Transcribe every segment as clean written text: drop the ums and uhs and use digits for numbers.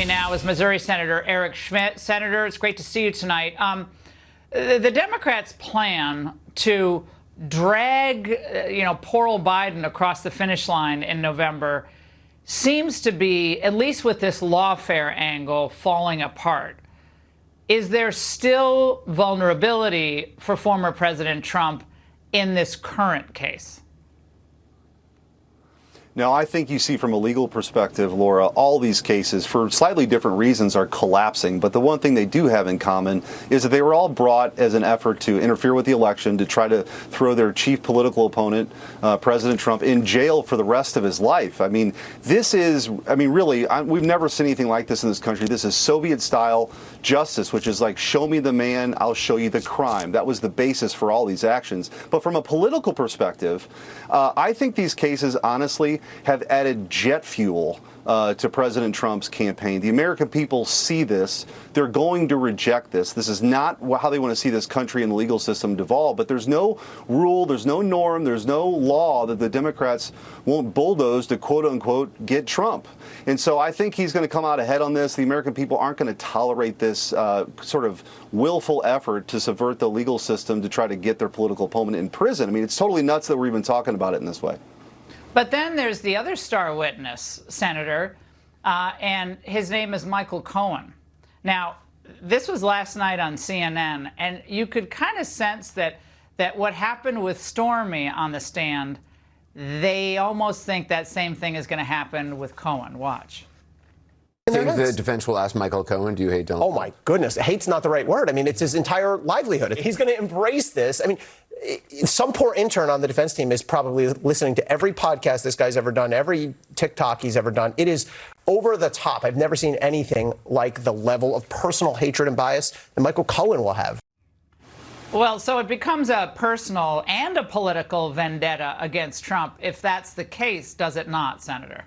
now is Missouri Senator Eric Schmitt. Senator, it's great to see you tonight. The Democrats' plan to drag, poor old Biden across the finish line in November seems to be, at least with this lawfare angle, falling apart. Is there still vulnerability for former President Trump in this current case? Now, I think you see from a legal perspective, Laura, all these cases, for slightly different reasons, are collapsing. But the one thing they do have in common is that they were all brought as an effort to interfere with the election, to try to throw their chief political opponent, President Trump, in jail for the rest of his life. I mean, this is, really, we've never seen anything like this in this country. This is Soviet-style justice, which is like, show me the man, I'll show you the crime. That was the basis for all these actions. But from a political perspective, I think these cases, honestly, have added jet fuel to President Trump's campaign. The American people see this. They're going to reject this. This is not how they want to see this country and the legal system devolve. But there's no rule, there's no norm, there's no law that the Democrats won't bulldoze to, quote unquote, get Trump. And so I think he's going to come out ahead on this. The American people aren't going to tolerate this sort of willful effort to subvert the legal system to try to get their political opponent in prison. I mean, it's totally nuts that we're even talking about it in this way. But then there's the other star witness, Senator, and his name is Michael Cohen. Now, this was last night on CNN, and you could kind of sense that what happened with Stormy on the stand, they almost think that same thing is going to happen with Cohen. Watch. I think the defense will ask Michael Cohen, do you hate Donald Trump? Oh, my goodness. Hate's not the right word. I mean, it's his entire livelihood. He's going to embrace this. I mean, some poor intern on the defense team is probably listening to every podcast this guy's ever done, every TikTok he's ever done. It is over the top. I've never seen anything like the level of personal hatred and bias that Michael Cohen will have. Well, so it becomes a personal and a political vendetta against Trump. If that's the case, does it not, Senator?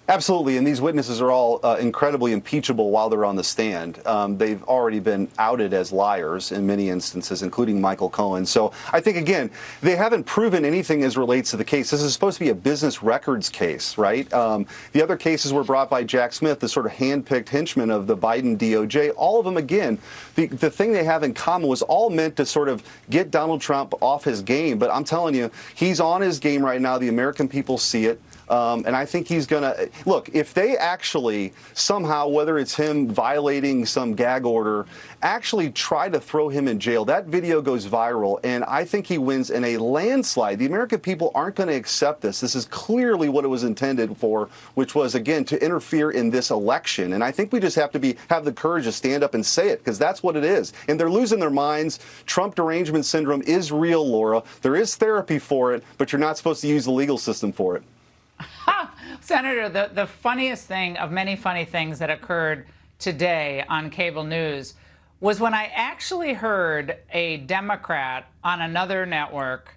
Absolutely, and these witnesses are all incredibly impeachable while they're on the stand. They've already been outed as liars in many instances, including Michael Cohen. So I think, again, they haven't proven anything as relates to the case. This is supposed to be a business records case, right? The other cases were brought by Jack Smith, the sort of hand-picked henchman of the Biden DOJ. All of them, again, the thing they have in common was all meant to sort of get Donald Trump off his game. But I'm telling you, he's on his game right now. The American people see it. And I think he's going to look, if they actually somehow, whether it's him violating some gag order, actually try to throw him in jail, that video goes viral. And I think he wins in a landslide. The American people aren't going to accept this. This is clearly what it was intended for, which was, again, to interfere in this election. And I think we just have to have the courage to stand up and say it, because that's what it is. And they're losing their minds. Trump derangement syndrome is real, Laura. There is therapy for it, but you're not supposed to use the legal system for it. Senator, the funniest thing of many funny things that occurred today on cable news was when I actually heard a Democrat on another network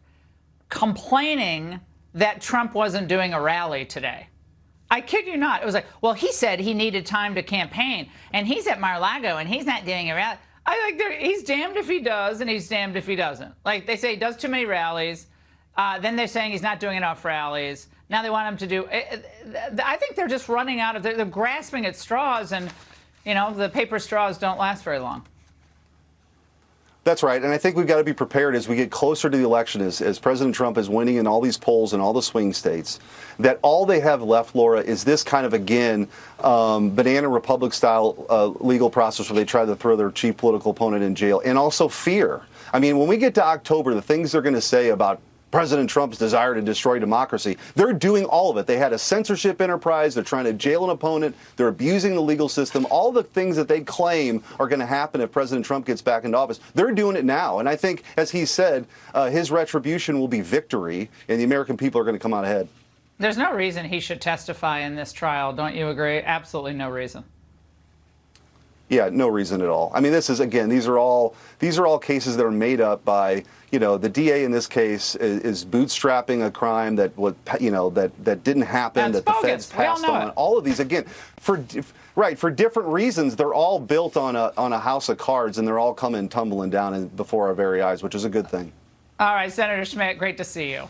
complaining that Trump wasn't doing a rally today. I kid you not. It was like, well, he said he needed time to campaign, and he's at Mar-a-Lago, and he's not doing a rally. I think he's damned if he does, and he's damned if he doesn't. Like, they say he does too many rallies. Then they're saying he's not doing enough rallies. Now they want him to do. I think they're just running out of. They're grasping at straws, and the paper straws don't last very long. That's right, and I think we've got to be prepared as we get closer to the election, as President Trump is winning in all these polls in all the swing states, that all they have left, Laura, is this kind of, again, banana republic-style legal process where they try to throw their chief political opponent in jail, and also fear. I mean, when we get to October, the things they're going to say about President Trump's desire to destroy democracy, they're doing all of it. They had a censorship enterprise. They're trying to jail an opponent. They're abusing the legal system. All the things that they claim are going to happen if President Trump gets back into office, they're doing it now. And I think, as he said, his retribution will be victory, and the American people are going to come out ahead. There's no reason he should testify in this trial. Don't you agree? Absolutely no reason. Yeah, no reason at all. I mean, this is, again, these are all cases that are made up by, the DA in this case is bootstrapping a crime that didn't happen, That's that bogus. The feds passed on. All of these, again, for different reasons, they're all built on a house of cards, and they're all coming tumbling down before our very eyes, which is a good thing. All right, Senator Schmitt, great to see you.